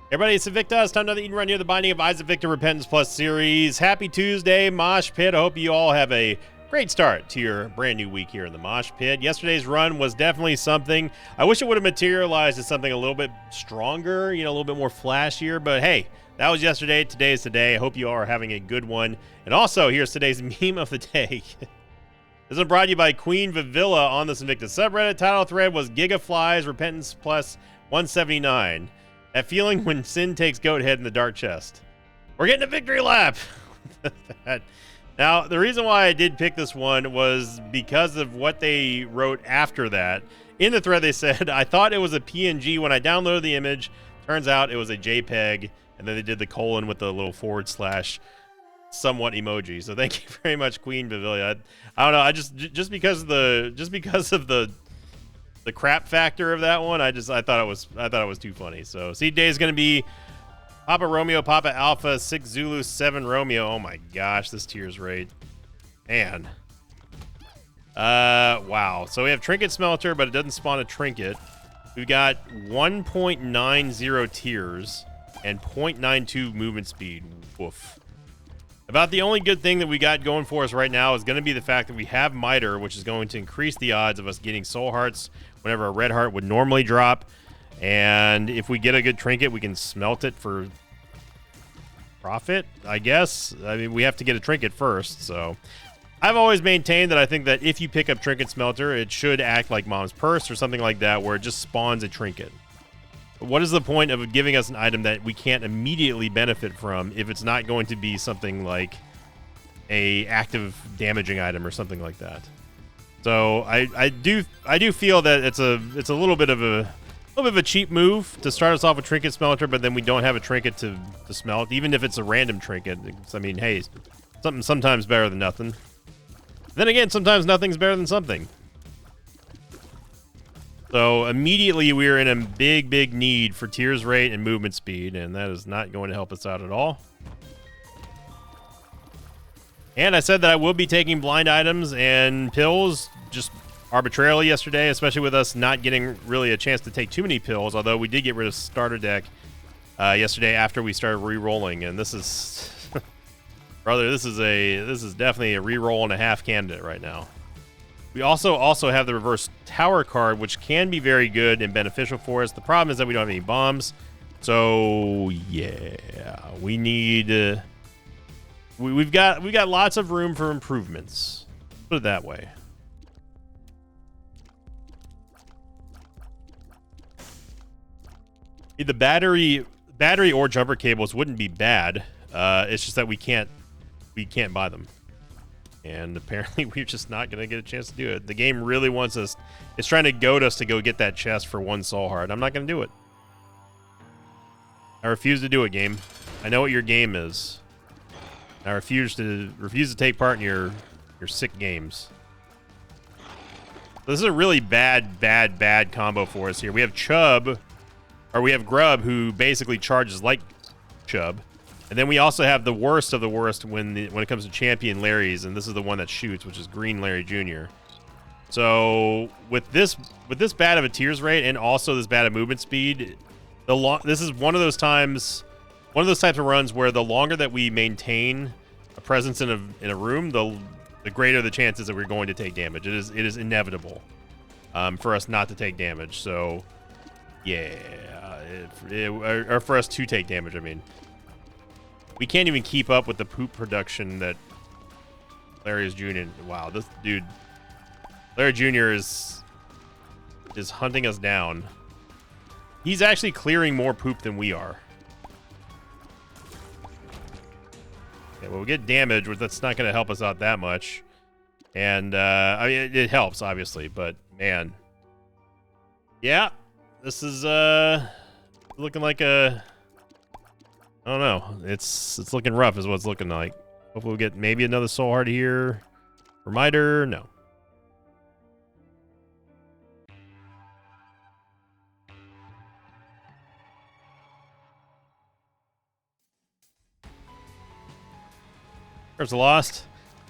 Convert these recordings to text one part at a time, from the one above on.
Everybody, it's Invicta. It's time to eat and run here, the Binding of Isaac Victor Repentance Plus series. Happy Tuesday, Mosh Pit. I hope you all have a great start to your brand new week here in the Mosh Pit. Yesterday's run was definitely something. I wish it would have materialized as something a little bit stronger, a little bit more flashier, but hey, that was yesterday. Today is today. I hope you all are having a good one. And also, here's today's meme of the day. This is brought to you by Queen Vivilla on this Invicta subreddit. Title thread was Gigaflies Repentance Plus 179. That feeling when sin takes goat head in the dark chest. We're getting a victory lap. Now, the reason why I did pick this one was because of what they wrote after that. In the thread, they said, I thought it was a PNG when I downloaded the image. Turns out it was a JPEG. And then they did the colon with the little / somewhat emoji. So thank you very much, Queen Vivilla. I don't know. I just because of the crap factor of that one, I thought it was too funny. So seed day is going to be Papa Romeo, Papa Alpha, 6 Zulu, 7 Romeo. Oh my gosh, this tears rate, man. Wow. So we have Trinket Smelter, but it doesn't spawn a trinket. We've got 1.90 tears and 0.92 movement speed. Woof. About the only good thing that we got going for us right now is going to be the fact that we have Miter, which is going to increase the odds of us getting soul hearts whenever a red heart would normally drop. And if we get a good trinket, we can smelt it for profit, I guess. I mean, we have to get a trinket first. So I've always maintained that I think that if you pick up Trinket Smelter, it should act like Mom's Purse or something like that, where it just spawns a trinket. What is the point of giving us an item that we can't immediately benefit from if it's not going to be something like a active damaging item or something like that? So I do feel that it's a little bit of a cheap move to start us off with Trinket Smelter, but then we don't have a trinket to smelt, even if it's a random trinket. I mean, hey, sometimes better than nothing. Then again, sometimes nothing's better than something. So immediately we are in a big need for tears rate and movement speed, and that is not going to help us out at all. And I said that I will be taking blind items and pills just arbitrarily yesterday, especially with us not getting really a chance to take too many pills, although we did get rid of starter deck yesterday after we started re-rolling, and this is brother, this is definitely a re-roll and a half candidate right now. We also have the reverse tower card, which can be very good and beneficial for us. The problem is that we don't have any bombs. So yeah, we need we've got lots of room for improvements. Put it that way. The battery or jumper cables wouldn't be bad. It's just that we can't buy them. And apparently we're just not going to get a chance to do it. The game really wants us. It's trying to goad us to go get that chest for 1 soul heart. I'm not going to do it. I refuse to do it, game. I know what your game is. I refuse to take part in your sick games. So this is a really bad combo for us here. We have we have Grub, who basically charges like Chubb. And then we also have the worst of the worst when it comes to champion Larrys, and this is the one that shoots, which is Green Larry Jr. So with this bad of a tears rate and also this bad of movement speed, this is one of those types of runs where the longer that we maintain a presence in a room, the greater the chances that we're going to take damage. It is inevitable for us not to take damage. So yeah, or for us to take damage. I mean. We can't even keep up with the poop production that Larry is Jr. Wow, this dude, Larry Jr. is hunting us down. He's actually clearing more poop than we are. Okay, well, we get damage, but that's not going to help us out that much. And I mean, it helps obviously, but man, yeah, this is looking like a. I don't know. It's looking rough is what it's looking like. Hopefully we'll get maybe another soul heart here. Reminder, no. There's a lost.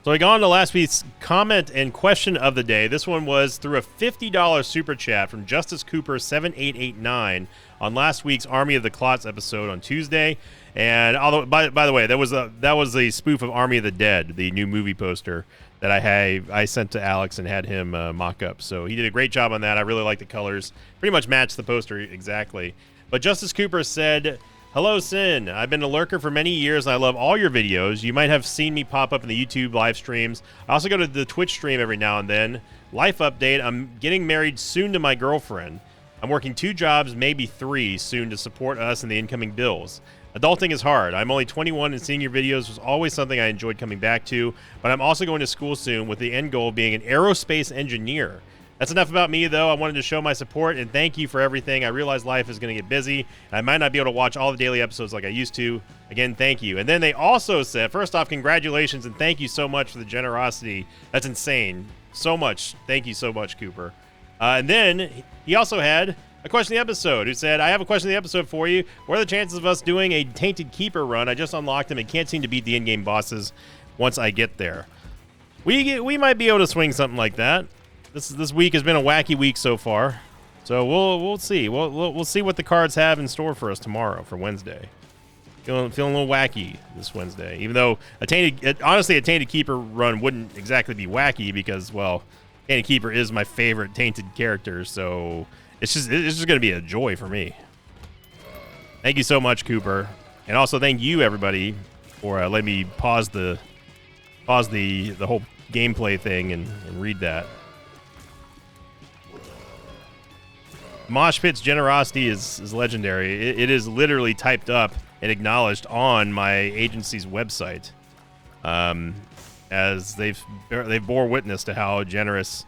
So I got on to last week's comment and question of the day. This one was through a $50 super chat from Justice Cooper 7889 on last week's Army of the Clots episode on Tuesday. And although, by the way, that was a spoof of Army of the Dead, the new movie poster that I sent to Alex and had him mock up. So he did a great job on that. I really like the colors. Pretty much matched the poster exactly. But Justice Cooper said, "Hello, Sin. I've been a lurker for many years, and I love all your videos. You might have seen me pop up in the YouTube live streams. I also go to the Twitch stream every now and then. Life update, I'm getting married soon to my girlfriend. I'm working 2 jobs, maybe 3, soon to support us and the incoming bills. Adulting is hard. I'm only 21, and seeing your videos was always something I enjoyed coming back to, but I'm also going to school soon with the end goal being an aerospace engineer. That's enough about me, though. I wanted to show my support and thank you for everything. I realize life is going to get busy, and I might not be able to watch all the daily episodes like I used to. Again, thank you." And then they also said, first off, congratulations, and thank you so much for the generosity. That's insane. So much. Thank you so much, Cooper. And then he also had a question of the episode who said, "I have a question of the episode for you. What are the chances of us doing a Tainted Keeper run? I just unlocked them and can't seem to beat the in-game bosses once I get there." We might be able to swing something like that. This week has been a wacky week so far, so we'll see. We'll see what the cards have in store for us tomorrow for Wednesday. Feeling a little wacky this Wednesday, even though honestly a Tainted Keeper run wouldn't exactly be wacky because, well, Tainted Keeper is my favorite Tainted character, so it's just going to be a joy for me. Thank you so much, Cooper, and also thank you everybody for letting me pause the whole gameplay thing and read that. Mosh Pit's generosity is legendary. It is literally typed up and acknowledged on my agency's website, as they bore witness to how generous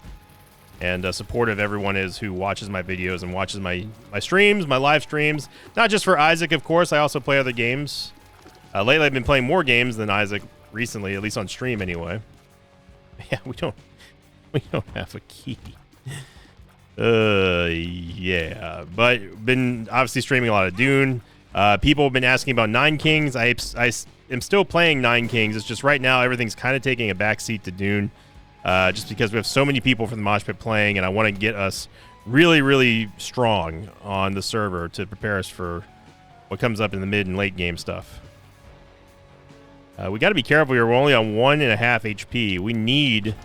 and supportive everyone is who watches my videos and watches my streams, my live streams. Not just for Isaac, of course. I also play other games. Lately, I've been playing more games than Isaac recently, at least on stream anyway. Yeah, we don't have a key. Yeah, but been obviously streaming a lot of Dune. People have been asking about Nine Kings. I am still playing Nine Kings. It's just right now everything's kind of taking a backseat to Dune, just because we have so many people from the Mosh Pit playing, and I want to get us really, really strong on the server to prepare us for what comes up in the mid and late game stuff. We got to be careful here. We're only on 1.5 HP. We need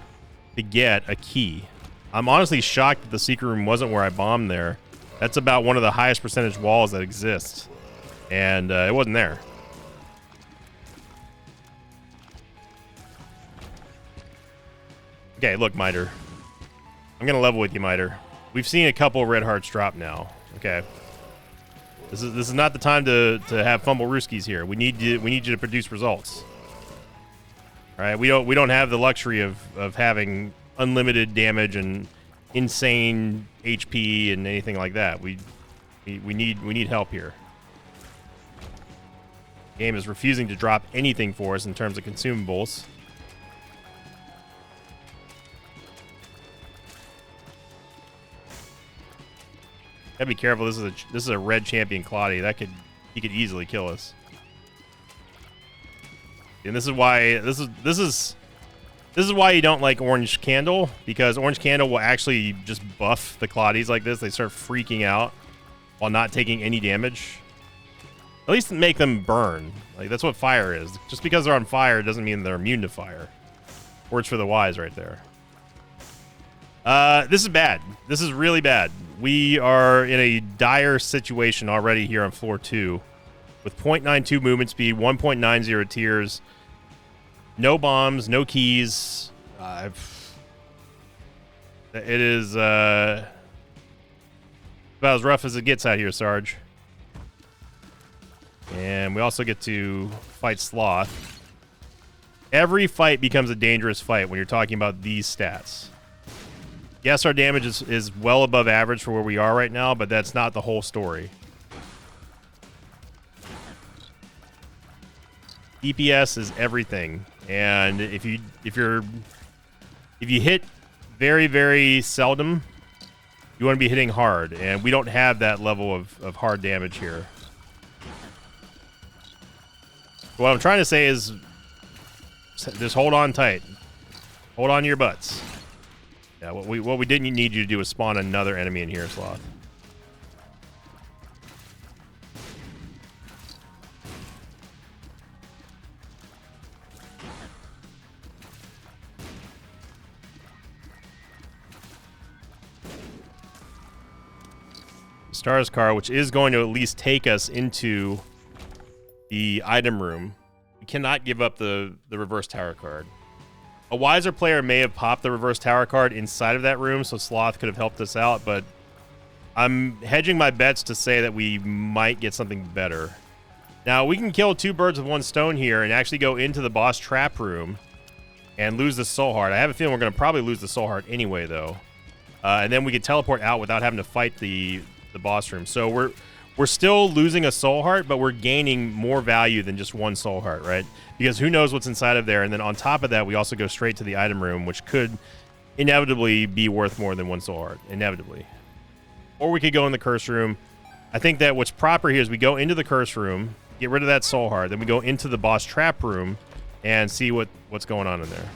to get a key. I'm honestly shocked that the secret room wasn't where I bombed there. That's about one of the highest percentage walls that exists. And it wasn't there. Okay, look, Miter. I'm going to level with you, Miter. We've seen a couple red hearts drop now. Okay. This is not the time to have fumble rooskies here. We need you to produce results. All right, we don't have the luxury of having unlimited damage and insane HP and anything like that. We need help here. The game is refusing to drop anything for us in terms of consumables. Gotta be careful. This is a red champion Claudia. He could easily kill us. And this is why this is why you don't like Orange Candle, because Orange Candle will actually just buff the Claudies like this. They start freaking out while not taking any damage. At least make them burn. Like, that's what fire is. Just because they're on fire doesn't mean they're immune to fire. Words for the wise right there. This is bad. This is really bad. We are in a dire situation already here on floor 2 with 0.92 movement speed, 1.90 tiers, no bombs, no keys. It is about as rough as it gets out here, Sarge. And we also get to fight Sloth. Every fight becomes a dangerous fight when you're talking about these stats. Yes, our damage is well above average for where we are right now, but that's not the whole story. DPS is everything, and if you hit very, very seldom, you want to be hitting hard, and we don't have that level of hard damage here. What I'm trying to say is just hold on tight. Hold on to your butts. Yeah, what we didn't need you to do was spawn another enemy in here, Sloth. Stars car, which is going to at least take us into the item room. We cannot give up the reverse tower card. A wiser player may have popped the reverse tower card inside of that room, so Sloth could have helped us out, but I'm hedging my bets to say that we might get something better. Now, we can kill 2 birds with 1 stone here and actually go into the boss trap room and lose the soul heart. I have a feeling we're going to probably lose the soul heart anyway, though. And then we can teleport out without having to fight the boss room. So we're still losing a soul heart, but we're gaining more value than just 1 soul heart, right? Because who knows what's inside of there. And then on top of that, we also go straight to the item room, which could inevitably be worth more than 1 soul heart. Inevitably. Or we could go in the curse room. I think that what's proper here is we go into the curse room, get rid of that soul heart, then we go into the boss trap room and see what's going on in there.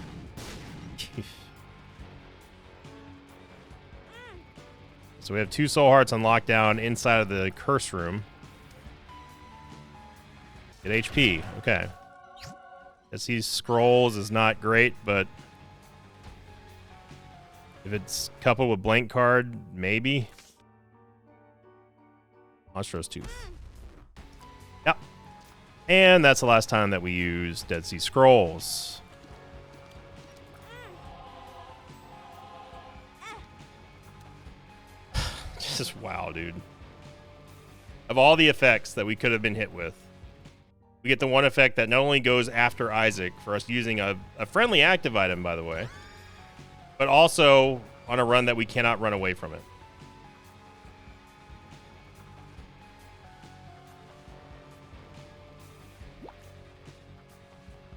So we have 2 soul hearts on lockdown inside of the curse room. Get HP. Okay. Guess these scrolls is not great, but if it's coupled with blank card, maybe. Monstrous Tooth. Yep. And that's the last time that we use Dead Sea Scrolls. Just wow, dude. Of all the effects that we could have been hit with, we get the one effect that not only goes after Isaac for us using a friendly active item, by the way, but also on a run that we cannot run away from it.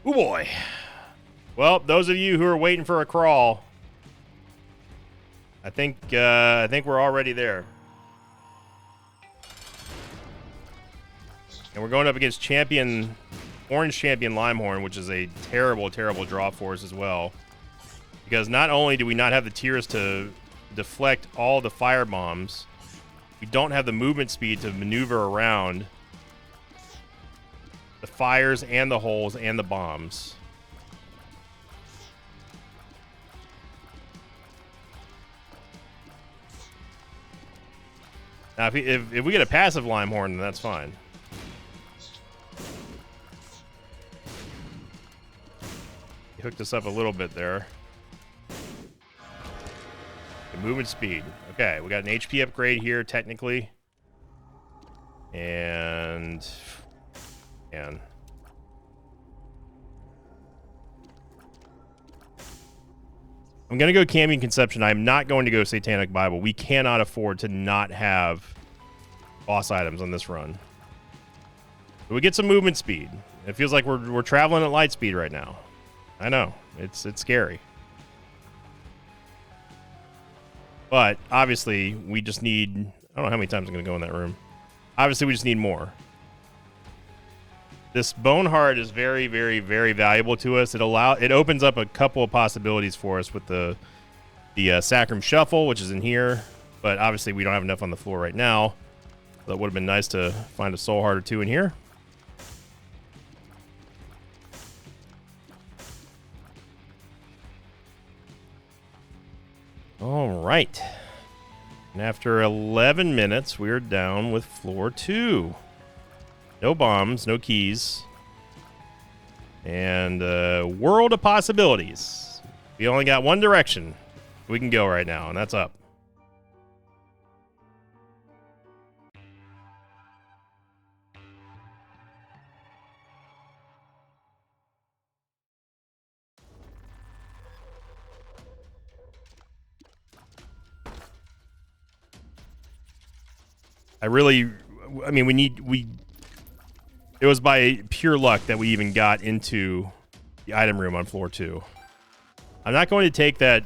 Oh boy. Well, those of you who are waiting for a crawl, I think we're already there. And we're going up against Orange Champion Limehorn, which is a terrible, terrible draw for us as well. Because not only do we not have the tiers to deflect all the fire bombs, we don't have the movement speed to maneuver around the fires and the holes and the bombs. Now, if we get a passive Limehorn, then that's fine. He hooked us up a little bit there. The movement speed. Okay, we got an HP upgrade here, technically. And I'm going to go Cambion Conception. I'm not going to go Satanic Bible. We cannot afford to not have boss items on this run. But we get some movement speed. It feels like we're traveling at light speed right now. I know. It's scary. But obviously, we just need... I don't know how many times I'm going to go in that room. Obviously, we just need more. This Bone Heart is very, very, very valuable to us. It opens up a couple of possibilities for us with the Sacrum Shuffle, which is in here. But obviously, we don't have enough on the floor right now. So it would have been nice to find a Soul Heart or 2 in here. All right. And after 11 minutes, we're down with floor 2. No bombs, no keys. And world of possibilities. We only got one direction we can go right now, and that's up. It was by pure luck that we even got into the item room on floor 2. I'm not going to take the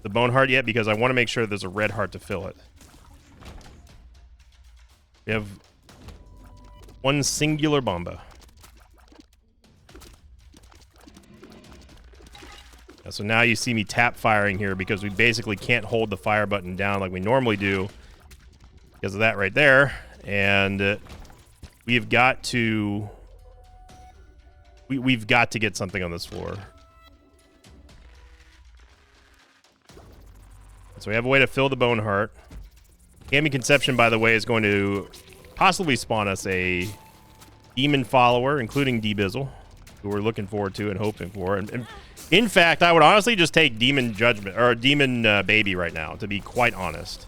Bone Heart yet because I want to make sure there's a red heart to fill it. We have one singular bomba. So now you see me tap firing here because we basically can't hold the fire button down like we normally do because of that right there. And we've got to we've got to get something on this floor. So we have a way to fill the bone heart. Kami Conception, by the way, is going to possibly spawn us a demon follower, including D-Bizzle, who we're looking forward to and hoping for. And in fact, I would honestly just take Demon Judgment or Demon Baby right now, to be quite honest.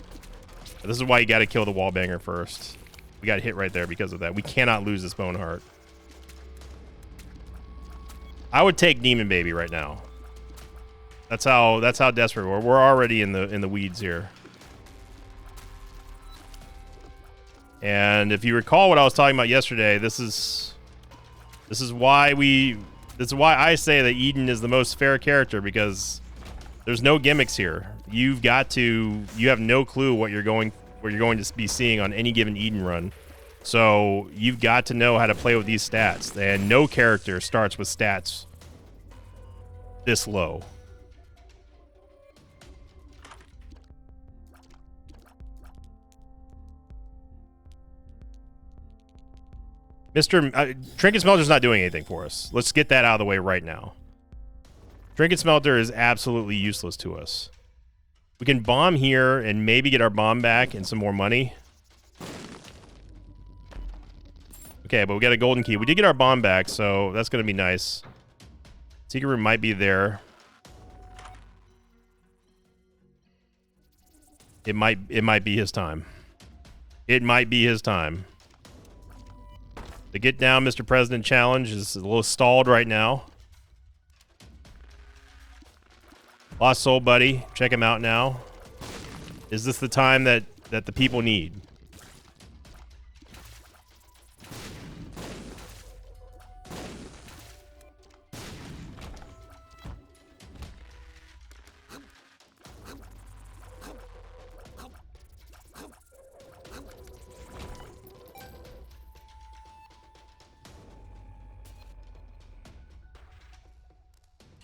But this is why you got to kill the Wallbanger first. We got hit right there because of that. We cannot lose this bone heart. I would take Demon Baby right now. That's how desperate we're. We're already in the weeds here. And if you recall what I was talking about yesterday, this is why I say that Eden is the most fair character, because there's no gimmicks here. You have no clue what you're going to be seeing on any given Eden run. So you've got to know how to play with these stats, and no character starts with stats this low. Trinket Smelter's not doing anything for us. Let's get that out of the way right now. Trinket Smelter is absolutely useless to us. We can bomb here and maybe get our bomb back and some more money. Okay, but we got a golden key. We did get our bomb back, so that's going to be nice. Secret room might be there. It might be his time. It might be his time. The Get Down Mr. President challenge is a little stalled right now. Lost Soul Buddy, check him out now. Is this the time that the people need?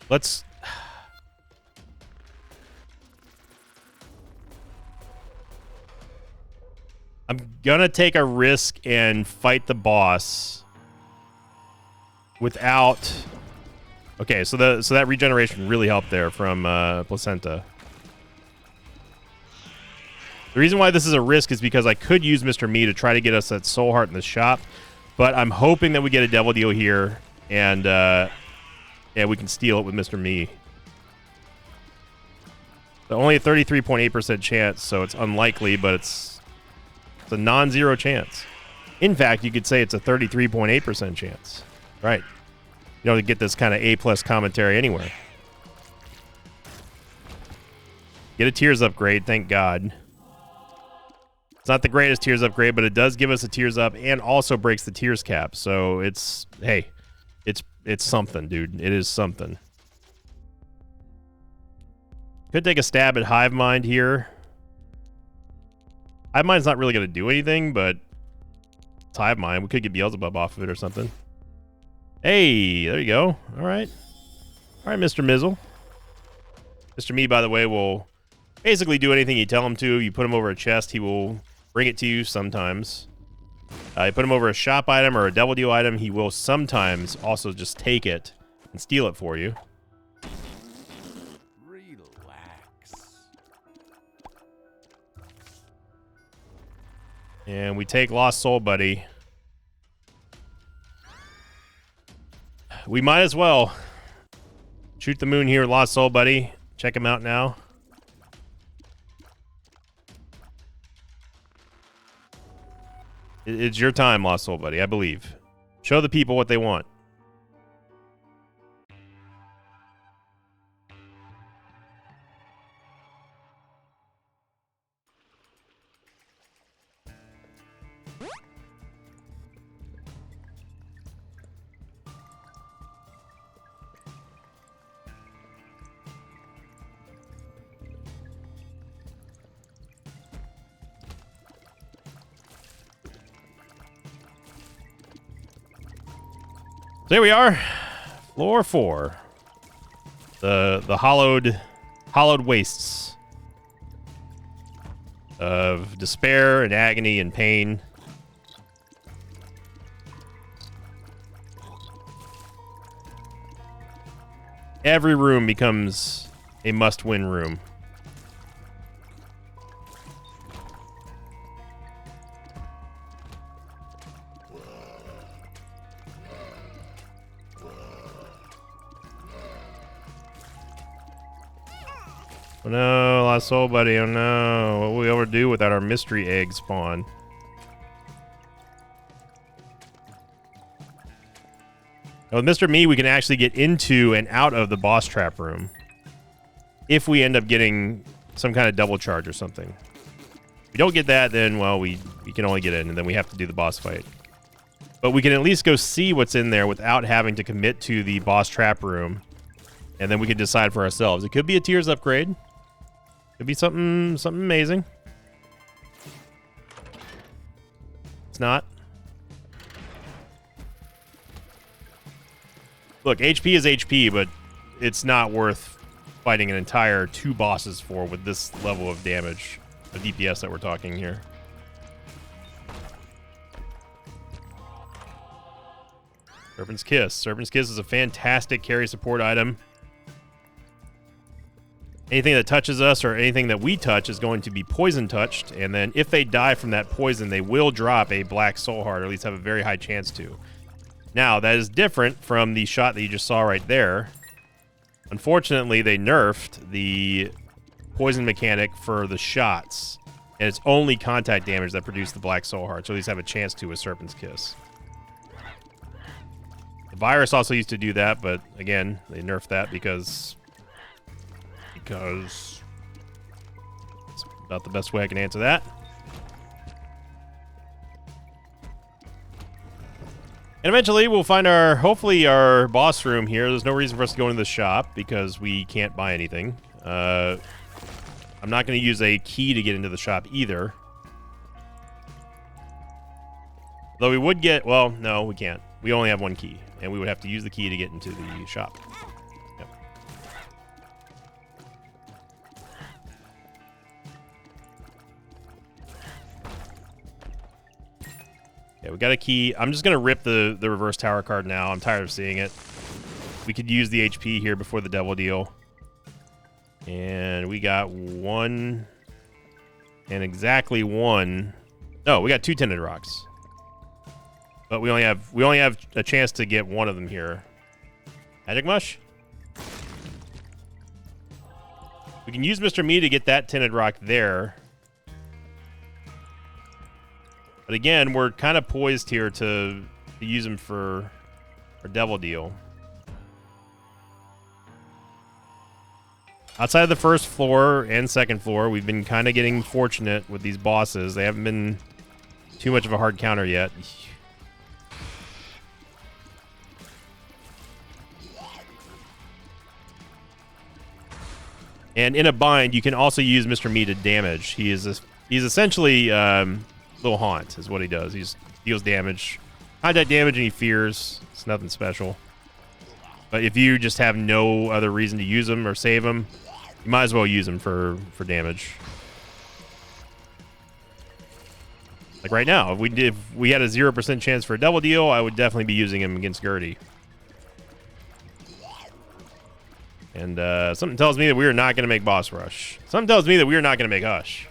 Let's... I'm gonna take a risk and fight the boss without... Okay, so that regeneration really helped there from Placenta. The reason why this is a risk is because I could use Mr. Me to try to get us that soul heart in the shop, but I'm hoping that we get a devil deal here, and yeah, we can steal it with Mr. Me. So only a 33.8% chance, so it's unlikely, but it's a non-zero chance. In fact, you could say it's a 33.8% chance. Right. You don't get this kind of A+ commentary anywhere. Get a Tears upgrade, thank God. It's not the greatest Tears upgrade, but it does give us a Tears up and also breaks the Tears cap. So it's, hey, it's something, dude. It is something. Could take a stab at Hive Mind here. Hive Mind's not really going to do anything, but it's Hive Mind. We could get Beelzebub off of it or something. Hey, there you go. All right. All right, Mr. Mizzle. Mr. Me, by the way, will basically do anything you tell him to. You put him over a chest, he will bring it to you sometimes. You put him over a shop item or a devil deal item, he will sometimes also just take it and steal it for you. Relax. And we take Lost Soul Buddy. We might as well shoot the moon here, Lost Soul Buddy. Check him out now. It's your time, Lost Soul Buddy, I believe. Show the people what they want. There we are. Floor 4. The hollowed wastes of despair and agony and pain. Every room becomes a must-win room. Oh no, lost soul buddy, oh no. What will we ever do without our mystery egg spawn? With Mr. Me, we can actually get into and out of the boss trap room if we end up getting some kind of double charge or something. If we don't get that, then, well, we can only get in, and then we have to do the boss fight. But we can at least go see what's in there without having to commit to the boss trap room, and then we can decide for ourselves. It could be a tiers upgrade. Could be something amazing. It's not. Look, HP is HP, but it's not worth fighting an entire 2 bosses for with this level of damage, the DPS that we're talking here. Serpent's Kiss. Serpent's Kiss is a fantastic carry support item. Anything that touches us or anything that we touch is going to be poison touched, and then if they die from that poison, they will drop a black soul heart, or at least have a very high chance to. Now, that is different from the shot that you just saw right there. Unfortunately, they nerfed the poison mechanic for the shots, and it's only contact damage that produce the black soul heart, so at least have a chance to with Serpent's Kiss. The virus also used to do that, but again, they nerfed that because it's about the best way I can answer that. And eventually we'll find hopefully our boss room here. There's no reason for us to go into the shop because we can't buy anything. I'm not going to use a key to get into the shop either. Though we would get, well, no, we can't. We only have one key, and we would have to use the key to get into the shop. Yep. Yeah, we got a key. I'm just going to rip the reverse tower card now. I'm tired of seeing it. We could use the HP here before the devil deal. And we got one and exactly one. No, we got 2 tinted rocks. But we only have a chance to get one of them here. Magic Mush? We can use Mr. Me to get that tinted rock there. But again, we're kind of poised here to use him for devil deal. Outside of the first floor and second floor, we've been kind of getting fortunate with these bosses. They haven't been too much of a hard counter yet. And in a bind, you can also use Mr. Me to damage. He's essentially Little Haunt is what he does. He deals damage, contact damage, and he fears. It's nothing special. But if you just have no other reason to use him or save him, you might as well use him for damage. Like right now, if we had a 0% chance for a double deal, I would definitely be using him against Gertie. And something tells me that we are not going to make boss rush. Something tells me that we are not going to make Hush.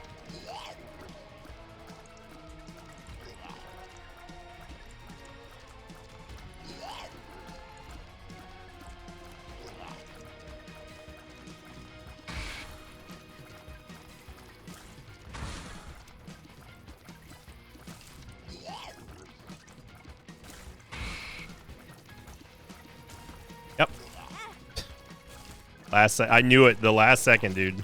Yep. I knew it the last second, dude.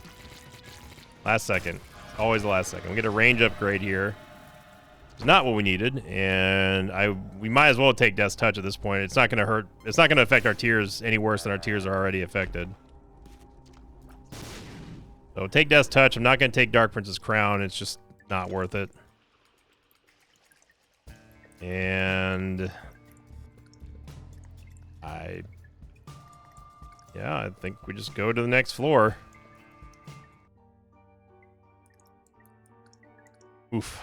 Last second. Always the last second. We get a range upgrade here. It's not what we needed, and we might as well take Death's Touch at this point. It's not going to hurt. It's not going to affect our tiers any worse than our tiers are already affected. So take Death's Touch. I'm not going to take Dark Prince's Crown. It's just not worth it. And Yeah, I think we just go to the next floor. Oof.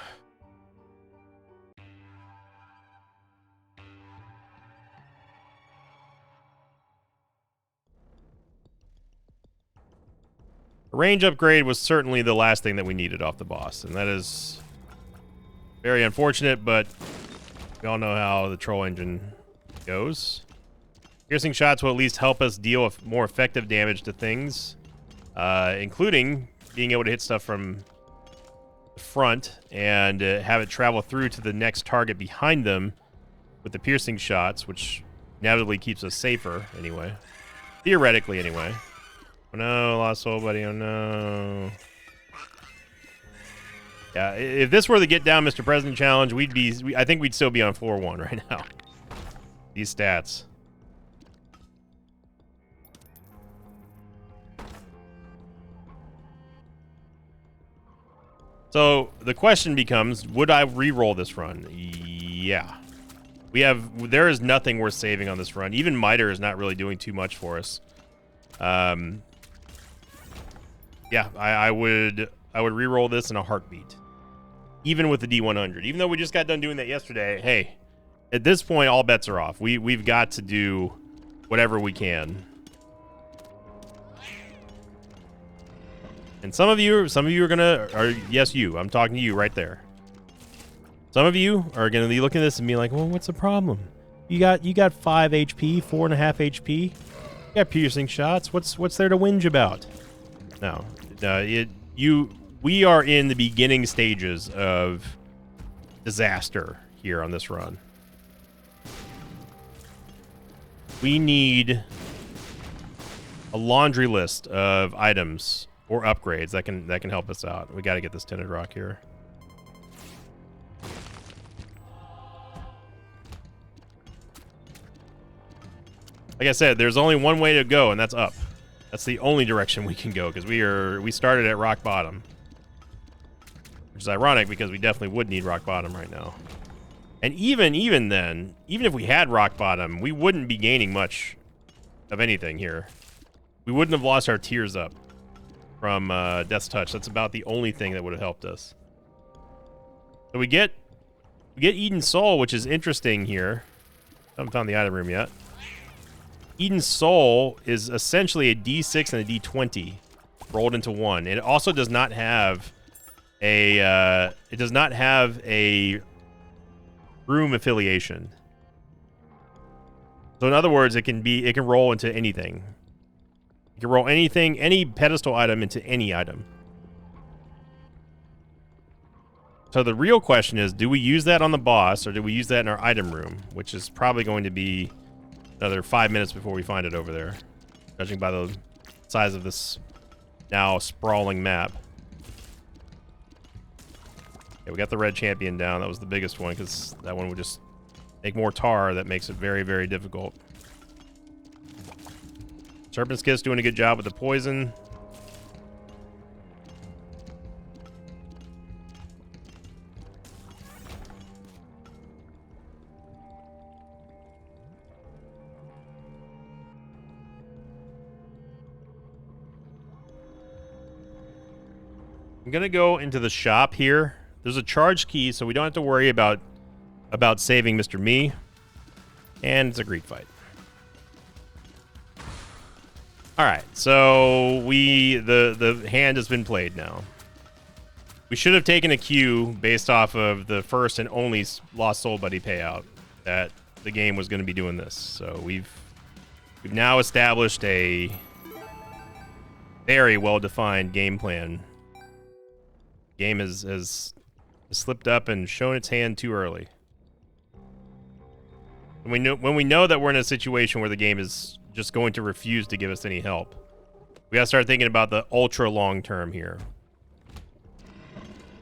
A range upgrade was certainly the last thing that we needed off the boss, and that is very unfortunate, but we all know how the troll engine goes. Piercing shots will at least help us deal with more effective damage to things, including being able to hit stuff from the front and have it travel through to the next target behind them with the piercing shots, which inevitably keeps us safer anyway. Theoretically, anyway. Oh no, lost soul buddy, oh no. Yeah, if this were the Get Down Mr. President challenge, I think we'd still be on floor 1 right now. These stats. So the question becomes, would I re-roll this run? Yeah. There is nothing worth saving on this run. Even Miter is not really doing too much for us. Yeah, I would re-roll this in a heartbeat. Even with the D100. Even though we just got done doing that yesterday, hey, at this point, all bets are off. We've got to do whatever we can. And some of you are yes, you. I'm talking to you right there. Some of you are gonna be looking at this and be like, well, what's the problem? You got 5 HP, 4.5 HP. You got piercing shots. What's there to whinge about? No, we are in the beginning stages of disaster here on this run. We need a laundry list of items or upgrades that can help us out. We got to get this tinted rock here. Like I said, there's only one way to go, and that's up. That's the only direction we can go, because we started at rock bottom. Which is ironic, because we definitely would need rock bottom right now. And even then, even if we had rock bottom, we wouldn't be gaining much of anything here. We wouldn't have lost our tears up from Death's Touch. That's about the only thing that would have helped us. So we get Eden's Soul, which is interesting here. I haven't found the item room yet. Eden's Soul is essentially a D6 and a D20 rolled into one. It also does not have a room affiliation. So in other words, it can roll into anything. You can roll anything, any pedestal item into any item. So the real question is, do we use that on the boss, or do we use that in our item room? Which is probably going to be another 5 minutes before we find it over there, judging by the size of this now sprawling map. Okay, we got the red champion down. That was the biggest one, because that one would just make more tar. That makes it very, very difficult. Serpent's Kiss doing a good job with the poison. I'm gonna go into the shop here. There's a charge key, so we don't have to worry about saving Mr. Me. And it's a Greek fight. Alright, so the hand has been played now. We should have taken a cue based off of the first and only Lost Soul Buddy payout that the game was going to be doing this. So we've now established a very well-defined game plan. Game has slipped up and shown its hand too early. When we know that we're in a situation where the game is just going to refuse to give us any help, we gotta start thinking about the ultra long term here.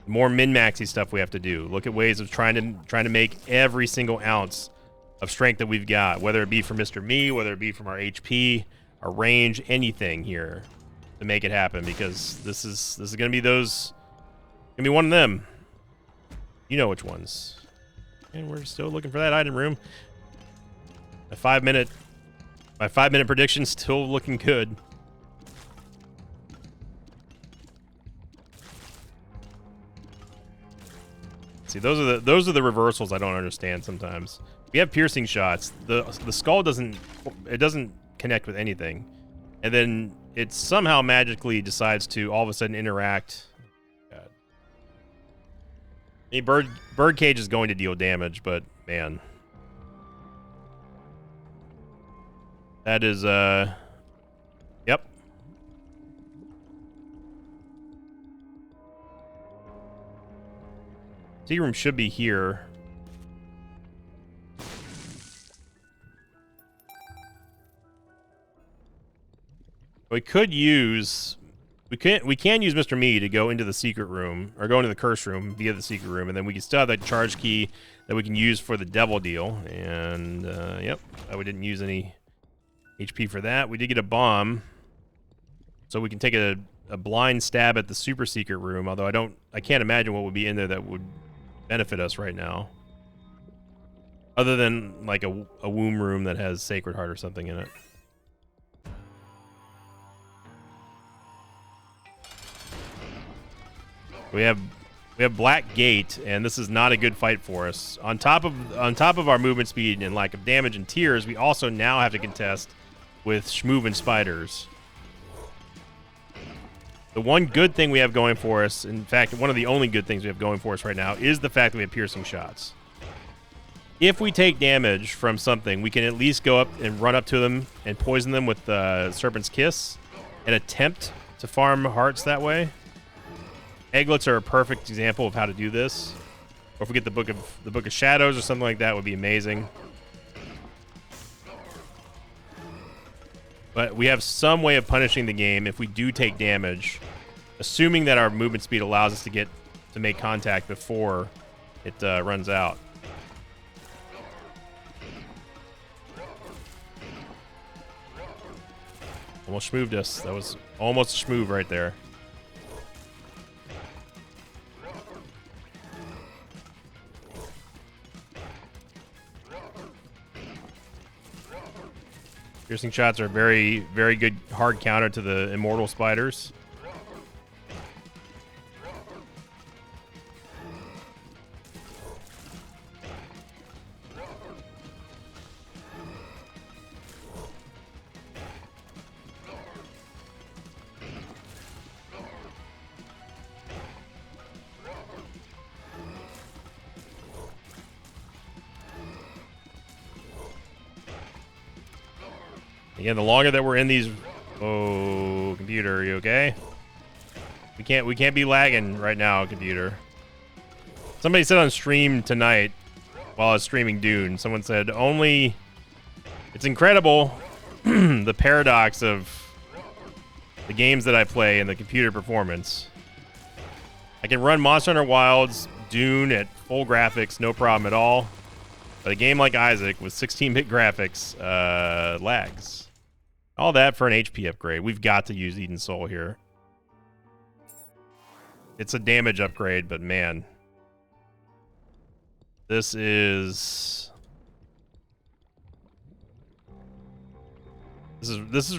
More min-maxy stuff we have to do. Look at ways of trying to make every single ounce of strength that we've got, whether it be from Mr. Me, whether it be from our HP, our range, anything here to make it happen. Because this is gonna be one of them. You know which ones. And we're still looking for that item room. A 5-minute My 5-minute prediction still looking good. See, those are the reversals I don't understand sometimes. We have piercing shots. The skull doesn't connect with anything, and then it somehow magically decides to all of a sudden interact. God. I mean, Birdcage is going to deal damage, but man, that is yep. Tea room should be here. We could use we can use Mr. Me to go into the secret room or go into the curse room via the secret room, and then we can still have that charge key that we can use for the devil deal. And yep, we didn't use any HP for that. We did get a bomb, so we can take a blind stab at the super secret room. Although I can't imagine what would be in there that would benefit us right now, other than like a womb room that has Sacred Heart or something in it. We have Black Gate, and this is not a good fight for us. On top of our movement speed and lack of damage and tears, we also now have to contest with Shmoovin spiders. The one good thing we have going for us, in fact, one of the only good things we have going for us right now, is the fact that we have piercing shots. If we take damage from something, we can at least go up and run up to them and poison them with Serpent's Kiss and attempt to farm hearts that way. Egglets are a perfect example of how to do this. Or if we get the Book of Shadows or something like that, would be amazing. But we have some way of punishing the game if we do take damage, assuming that our movement speed allows us to make contact before it runs out. Almost schmooved us. That was almost a schmoove right there. Piercing shots are a very, very good hard counter to the immortal spiders. Again, the longer that we're in these, oh, computer, are you okay? We can't be lagging right now, computer. Somebody said on stream tonight, while I was streaming Dune, someone said it's incredible the paradox of the games that I play and the computer performance. I can run Monster Hunter Wilds, Dune at full graphics, no problem at all. But a game like Isaac with 16-bit graphics lags. All that for an HP upgrade. We've got to use Eden Soul here. It's a damage upgrade, but man. This is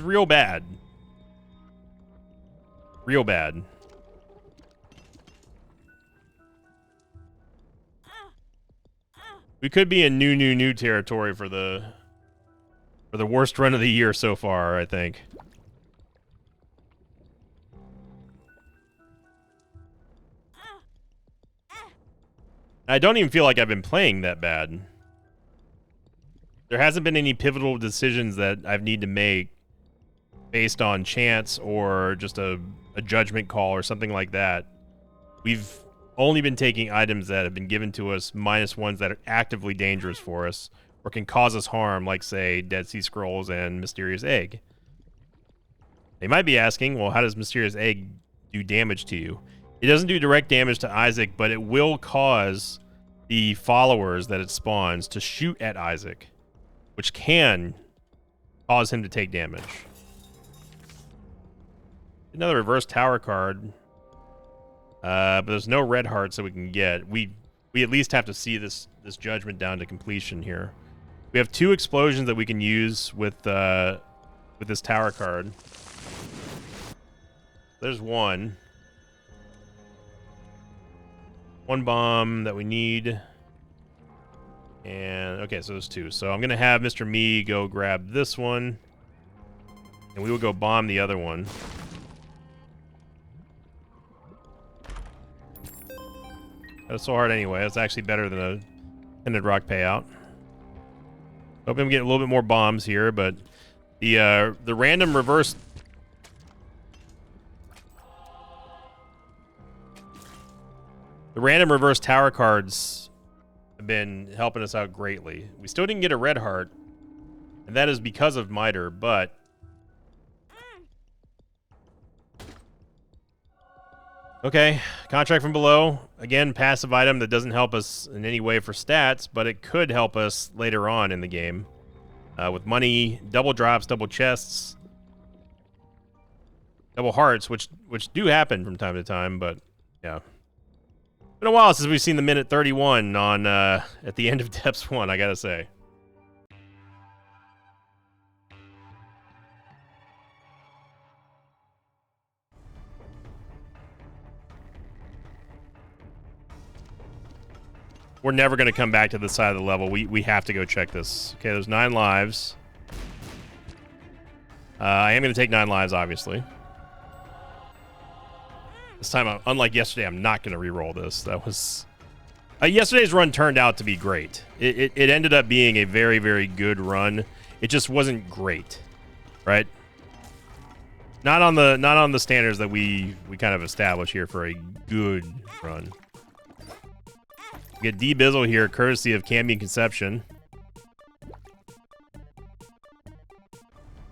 real bad. Real bad. We could be in new territory for the worst run of the year so far, I think. I don't even feel like I've been playing that bad. There hasn't been any pivotal decisions that I've need to make based on chance or just a judgment call or something like that. We've only been taking items that have been given to us minus ones that are actively dangerous for us or can cause us harm, like, say, Dead Sea Scrolls and Mysterious Egg. They might be asking, well, how does Mysterious Egg do damage to you? It doesn't do direct damage to Isaac, but it will cause the followers that it spawns to shoot at Isaac, which can cause him to take damage. Another reverse tower card. But there's no red hearts that we can get. We at least have to see this judgment down to completion here. We have 2 explosions that we can use with this tower card. There's one. One bomb that we need. And, okay, so there's 2. So I'm going to have Mr. Me go grab this one. And we will go bomb the other one. That's so hard anyway. That's actually better than a Tinted Rock payout. Hoping we get a little bit more bombs here, but the random reverse... The random reverse tower cards have been helping us out greatly. We still didn't get a red heart, and that is because of Miter, but... Okay, contract from below. Again, passive item that doesn't help us in any way for stats, but it could help us later on in the game. With money, double drops, double chests, double hearts, which do happen from time to time, but yeah. Been a while since we've seen the minute 31 on at the end of Depths 1, I gotta say. We're never going to come back to this side of the level. We have to go check this. Okay, there's 9 lives. I am going to take 9 lives, obviously. This time, unlike yesterday, I'm not going to re-roll this. That was... yesterday's run turned out to be great. It ended up being a very, very good run. It just wasn't great, right? Not on the standards that we kind of established here for a good run. We get D-Bizzle here, courtesy of Cambion Conception.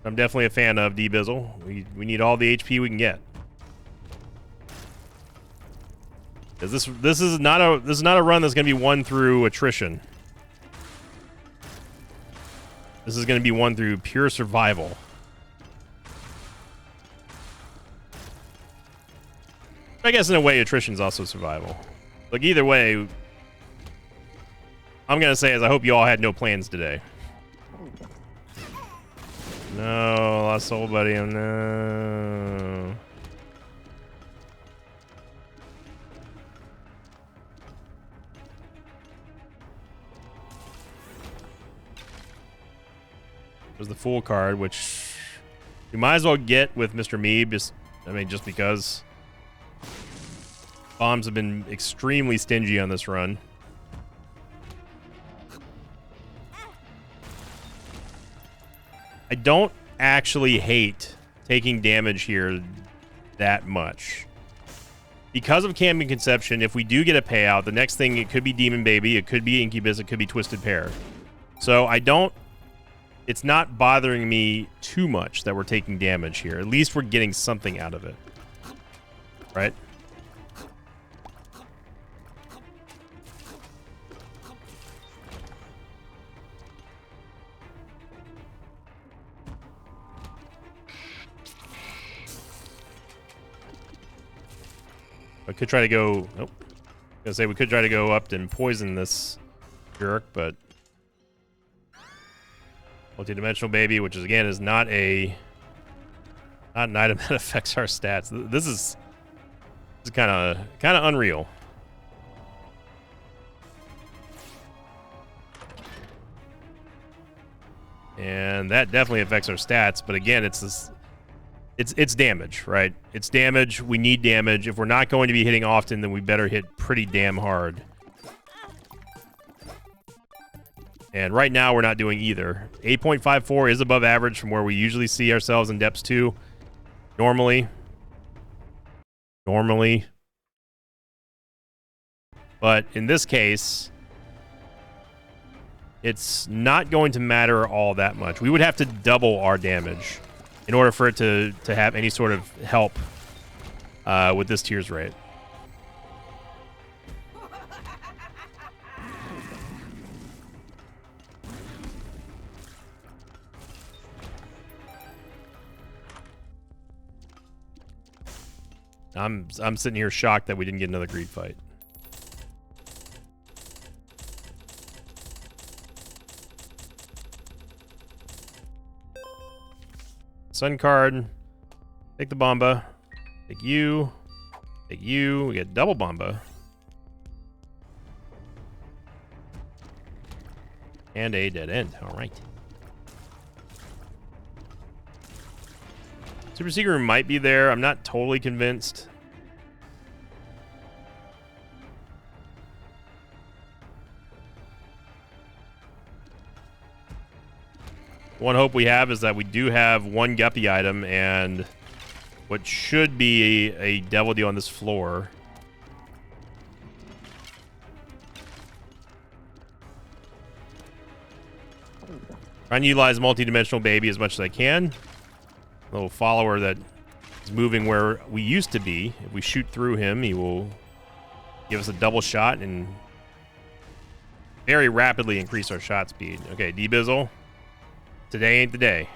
I'm definitely a fan of D-Bizzle. We need all the HP we can get. This is not a run that's going to be won through attrition. This is going to be won through pure survival. I guess in a way, attrition is also survival. Like either way, I'm going to say is I hope you all had no plans today. No, lost soul buddy. Oh, no. There's the Fool card, which you might as well get with Mr. Meeb. Just because bombs have been extremely stingy on this run. I don't actually hate taking damage here that much. Because of Cambion Conception, if we do get a payout, the next thing, it could be Demon Baby, it could be Incubus, it could be Twisted Pair. So it's not bothering me too much that we're taking damage here. At least we're getting something out of it. Right? I could try to go... Nope. I was gonna say we could try to go up and poison this jerk, but... Multidimensional Baby, which is, again, is not an item that affects our stats. This is kind of unreal. And that definitely affects our stats, but again, it's damage, right? It's damage. We need damage. If we're not going to be hitting often, then we better hit pretty damn hard. And right now, we're not doing either. 8.54 is above average from where we usually see ourselves in Depths 2. Normally. But in this case, it's not going to matter all that much. We would have to double our damage in order for it to have any sort of help with this Tears rate. I'm sitting here shocked that we didn't get another greed fight. Sun card. Take the Bomba. Take you. Take you. We get double Bomba. And a dead end. All right. Super Secret Room might be there. I'm not totally convinced. One hope we have is that we do have one Guppy item and what should be a Devil Deal on this floor. Trying to utilize Multi-Dimensional Baby as much as I can. Little follower that is moving where we used to be. If we shoot through him, he will give us a double shot and very rapidly increase our shot speed. Okay, D-Bizzle. Today ain't the day.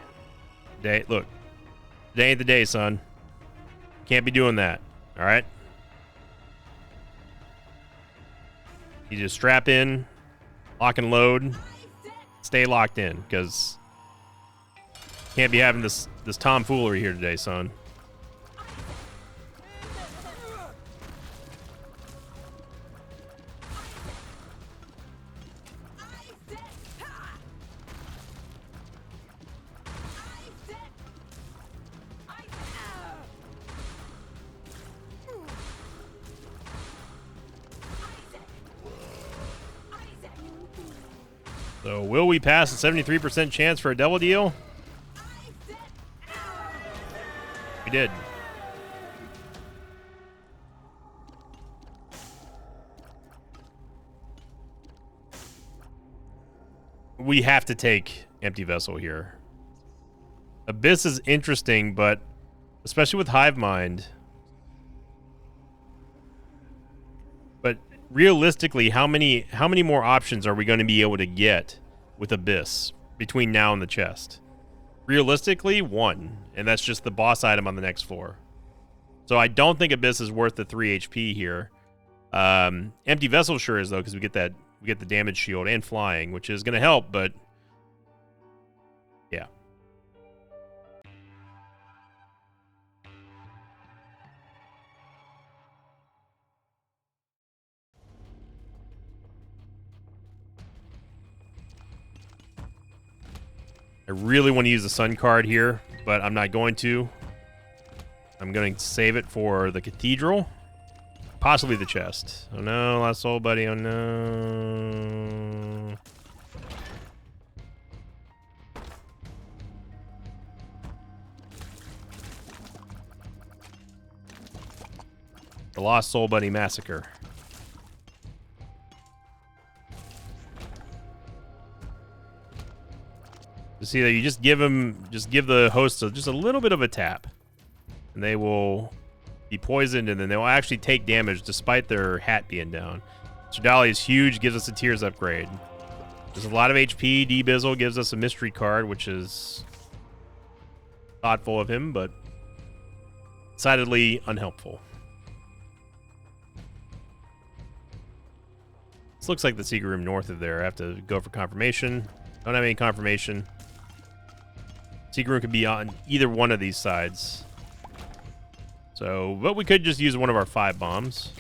Look. Today ain't the day, son. Can't be doing that. All right? You just strap in, lock and load, stay locked in, because can't be having this tomfoolery here today, son. So will we pass a 73% chance for a Devil Deal? We did. We have to take Empty Vessel here. Abyss is interesting, but especially with Hive Mind. But realistically, how many more options are we going to be able to get with Abyss between now and the chest? Realistically, one, and that's just the boss item on the next floor. So I don't think Abyss is worth the 3 HP here. Empty Vessel sure is though, because we get the damage shield and flying, which is going to help, but yeah. I really want to use the Sun card here, but I'm not going to. I'm going to save it for the Cathedral. Possibly the chest. Oh no, Lost Soul Buddy. Oh no. The Lost Soul Buddy Massacre. You see that you just give the host just a little bit of a tap, and they will be poisoned, and then they will actually take damage despite their hat being down. Serdali is huge, gives us a Tears upgrade. There's a lot of HP. D-Bizzle gives us a mystery card, which is thoughtful of him, but decidedly unhelpful. This looks like the secret room north of there. I have to go for confirmation. Don't have any confirmation. Secret room could be on either one of these sides. So, but we could just use one of our 5 bombs.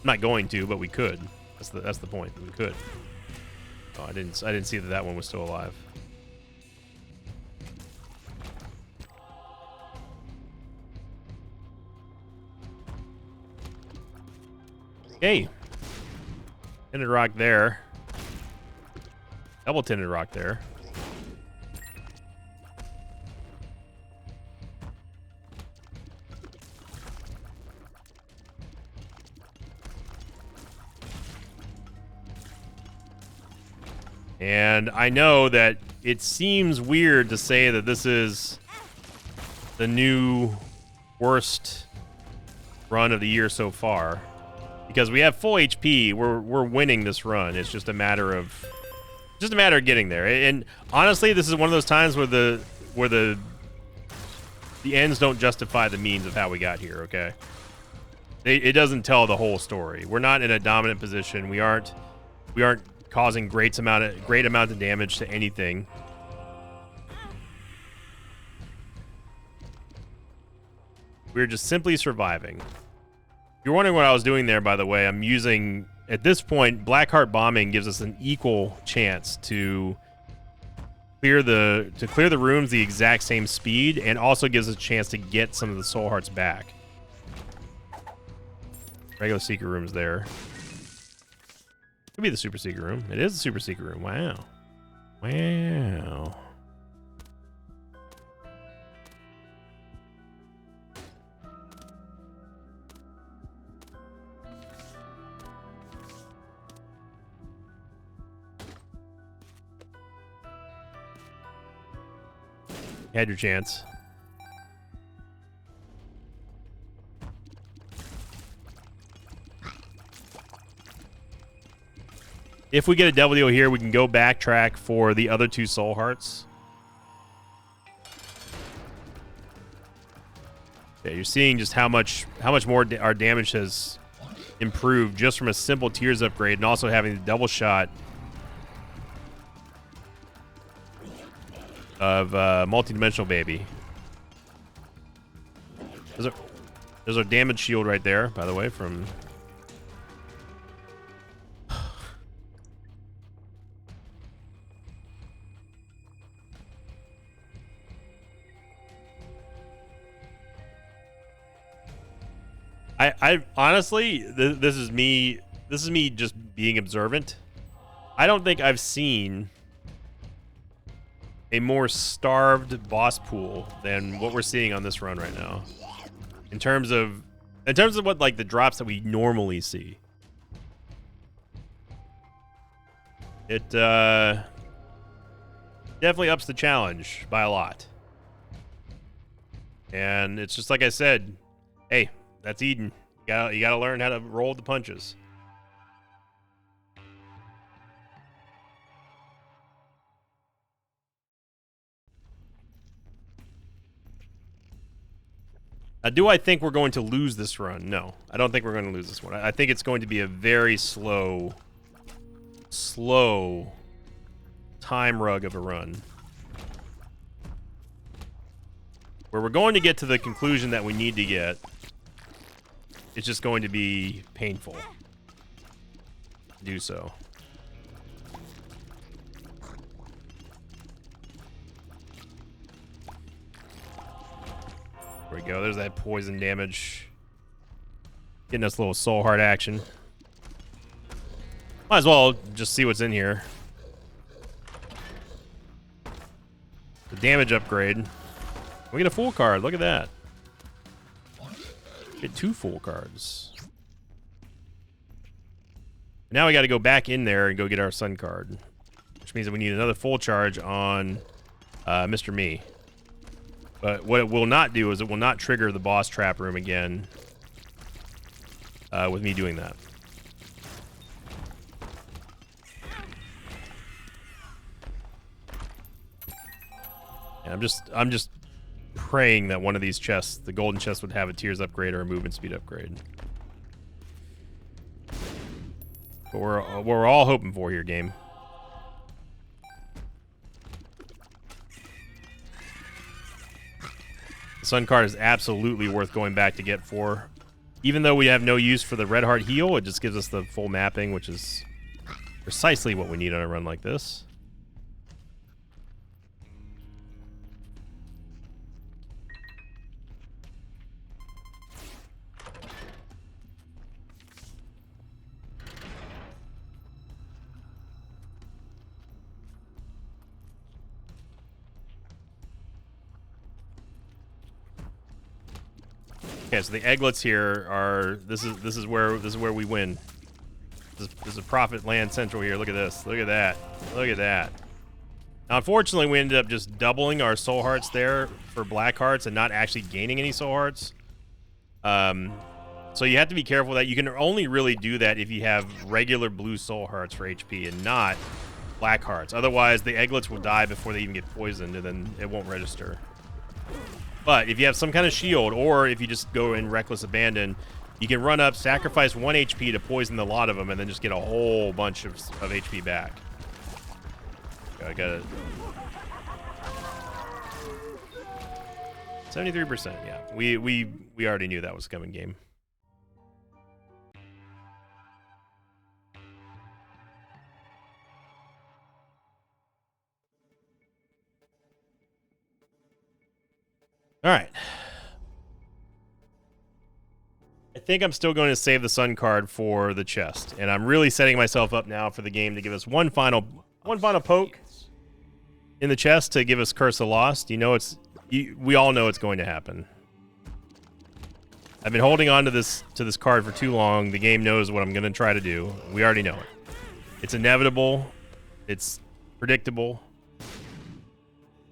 I'm not going to, but we could. That's the point. We could. Oh, I didn't see that one was still alive. Okay. Tinted rock there. Double tinted rock there. And I know that it seems weird to say that this is the new worst run of the year so far, because we have full HP. We're winning this run. It's just a matter of getting there. And honestly, this is one of those times where the ends don't justify the means of how we got here. Okay, it doesn't tell the whole story. We're not in a dominant position. We aren't causing great amount of damage to anything. We're just simply surviving. If you're wondering what I was doing there, by the way, I'm using, at this point, Blackheart bombing gives us an equal chance to clear the rooms the exact same speed, and also gives us a chance to get some of the soul hearts back. Regular secret room's there. Could be the super secret room. It is the super secret room. Wow. Wow. You had your chance. If we get a double deal here, we can go backtrack for the other 2 soul hearts. Yeah, you're seeing just how much more our damage has improved just from a simple Tears upgrade, and also having the double shot of multi-dimensional baby. There's our damage shield right there, by the way, from... I honestly, this is me just being observant. I don't think I've seen a more starved boss pool than what we're seeing on this run right now. In terms of what, like, the drops that we normally see. It definitely ups the challenge by a lot. And it's just like I said, hey, that's Eden. You gotta learn how to roll the punches. Do I think we're going to lose this run? No, I don't think we're going to lose this one. I think it's going to be a very slow time rug of a run, where we're going to get to the conclusion that we need to get. It's just going to be painful to do so. There we go. There's that poison damage. Getting us a little soul heart action. Might as well just see what's in here. The damage upgrade. We get a full card. Look at that. Get 2 full cards. Now we got to go back in there and go get our sun card, which means that we need another full charge on Mr. Me. But what it will not do is it will not trigger the boss trap room again with me doing that. And I'm just praying that one of these chests, the golden chest, would have a Tears upgrade or a movement speed upgrade. But we're all hoping for here, game. The sun card is absolutely worth going back to get for. Even though we have no use for the red heart heal, it just gives us the full mapping, which is precisely what we need on a run like this. Okay, so the egglets here are this is where we win. This is a profit land central here. Look at this. Look at that. Look at that. Now, unfortunately, we ended up just doubling our soul hearts there for black hearts and not actually gaining any soul hearts. So you have to be careful that you can only really do that if you have regular blue soul hearts for HP and not black hearts. Otherwise, the egglets will die before they even get poisoned, and then it won't register. But if you have some kind of shield, or if you just go in reckless abandon, you can run up, sacrifice 1 HP to poison the lot of them, and then just get a whole bunch of HP back. I got it. 73%, yeah. We already knew that was coming game. All right. I think I'm still going to save the sun card for the chest, and I'm really setting myself up now for the game to give us one final poke in the chest to give us Curse of Lost. You know we all know it's going to happen. I've been holding on to this card for too long. The game knows what I'm going to try to do. We already know it. It's inevitable. It's predictable.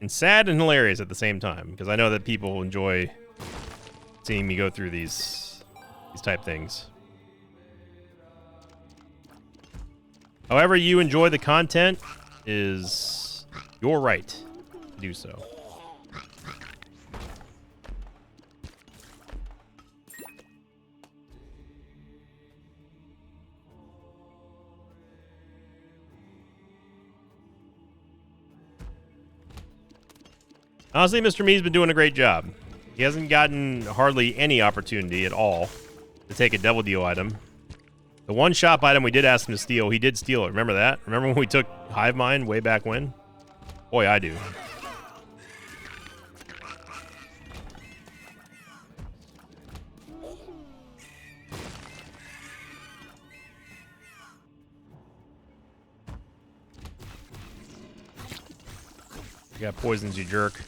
And sad and hilarious at the same time, because I know that people enjoy seeing me go through these type things. However you enjoy the content is your right to do so. Honestly, Mr. Me's been doing a great job. He hasn't gotten hardly any opportunity at all to take a Devil Deal item. The one shop item we did ask him to steal, he did steal it. Remember that? Remember when we took Hive Mind way back when? Boy, I do. You got poisons, you jerk.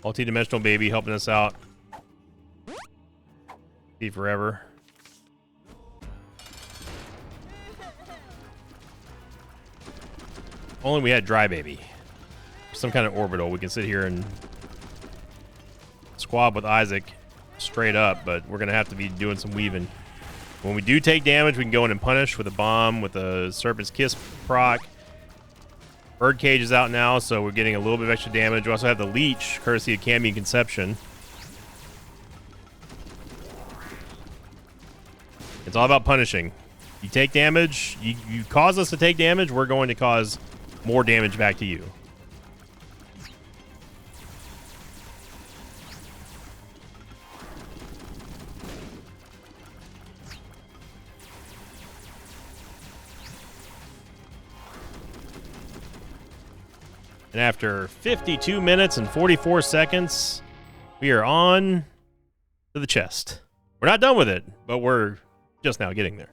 Multi-dimensional baby helping us out. Be forever. Only we had dry baby. Some kind of orbital. We can sit here and squab with Isaac straight up, but we're gonna have to be doing some weaving. When we do take damage, we can go in and punish with a bomb, with a Serpent's Kiss proc. Birdcage is out now, so we're getting a little bit of extra damage. We also have the Leech, courtesy of Cambion Conception. It's all about punishing. You take damage, you cause us to take damage, we're going to cause more damage back to you. And after 52 minutes and 44 seconds, we are on to the chest. We're not done with it, but we're just now getting there.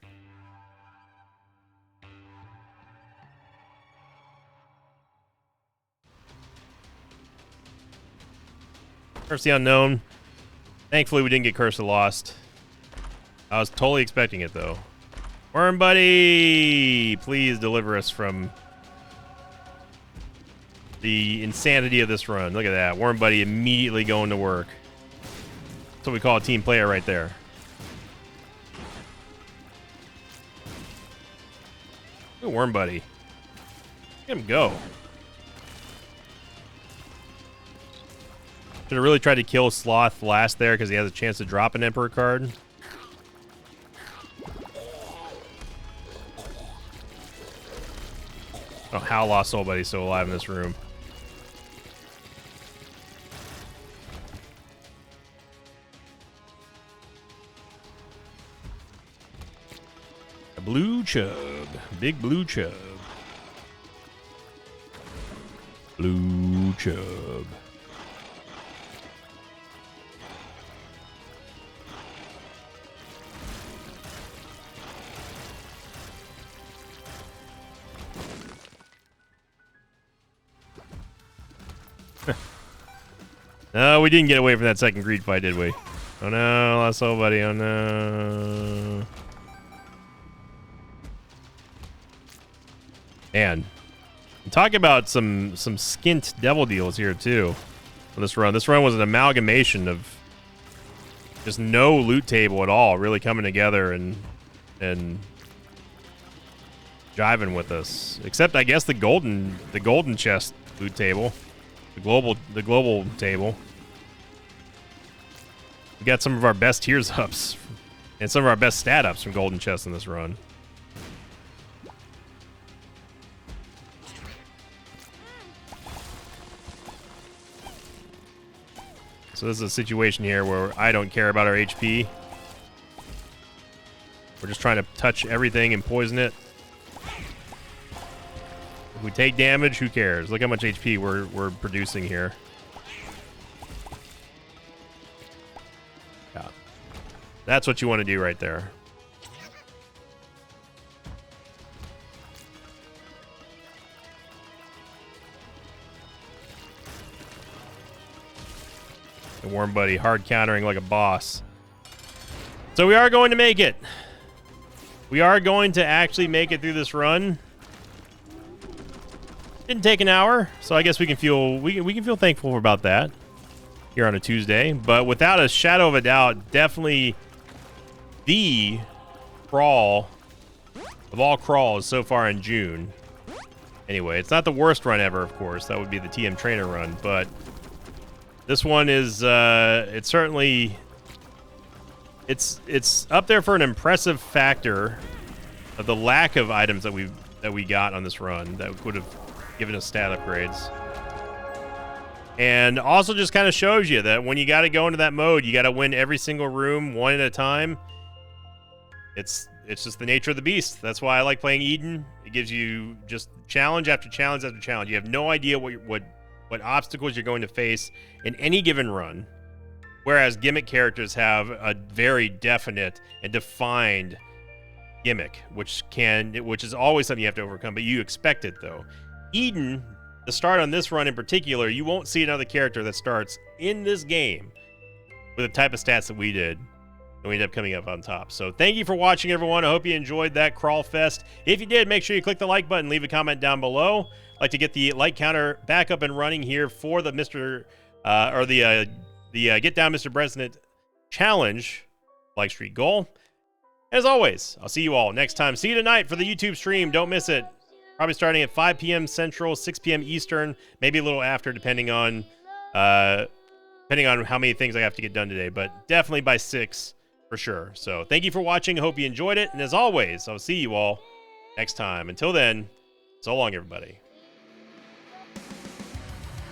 Curse the Unknown. Thankfully, we didn't get Curse of Lost. I was totally expecting it, though. Worm Buddy! Please deliver us from the insanity of this run. Look at that. Worm Buddy immediately going to work. That's what we call a team player right there. Ooh, Worm Buddy. Let him go. Should have really tried to kill Sloth last there because he has a chance to drop an Emperor card. Oh, how Lost Soul Buddy's still alive in this room. A blue chub. Big blue chub. Blue chub. No, we didn't get away from that second greed fight, did we? Oh no, Lost Soul Buddy, oh no. Man. Talk about some skint devil deals here too for this run. This run was an amalgamation of just no loot table at all, really coming together and jiving with us. Except I guess the golden chest loot table. The global table. We got some of our best tiers ups and some of our best stat ups from golden chests in this run. So this is a situation here where I don't care about our HP. We're just trying to touch everything and poison it. If we take damage, who cares? Look how much HP we're producing here. Yeah. That's what you want to do right there. The Warm Buddy hard countering like a boss. So we are going to make it. We are going to actually make it through this run. Didn't take an hour, so I guess we can feel thankful about that here on a Tuesday. But without a shadow of a doubt, definitely the crawl of all crawls so far in June. Anyway, it's not the worst run ever, of course. That would be the TM Trainer run, but this one is it's certainly it's up there for an impressive factor of the lack of items that we got on this run that would have given us stat upgrades. And also just kind of shows you that when you got to go into that mode, you got to win every single room one at a time. It's just the nature of the beast. That's why I like playing Eden. It gives you just challenge after challenge after challenge. You have no idea what obstacles you're going to face in any given run. Whereas gimmick characters have a very definite and defined gimmick, which is always something you have to overcome, but you expect it though. Eden, the start on this run in particular, you won't see another character that starts in this game with the type of stats that we did, and we ended up coming up on top. So thank you for watching, everyone. I hope you enjoyed that Crawl Fest. If you did, make sure you click the like button, leave a comment down below. I'd like to get the like counter back up and running here for the Get Down Mr. President Challenge like streak goal. As always, I'll see you all next time. See you tonight for the YouTube stream. Don't miss it. Probably starting at 5 p.m. Central, 6 p.m. Eastern, maybe a little after, depending on how many things I have to get done today, but definitely by 6 for sure. So thank you for watching. I hope you enjoyed it. And as always, I'll see you all next time. Until then, so long, everybody.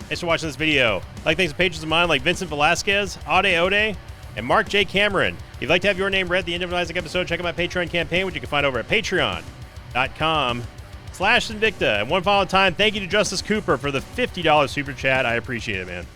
Thanks for watching this video. Like, thanks to patrons of mine like Vincent Velasquez, Ode, and Mark J. Cameron. If you'd like to have your name read at the end of an Isaac episode, check out my Patreon campaign, which you can find over at patreon.com/Sinvicta. And one final time, thank you to Justice Cooper for the $50 super chat. I appreciate it, man.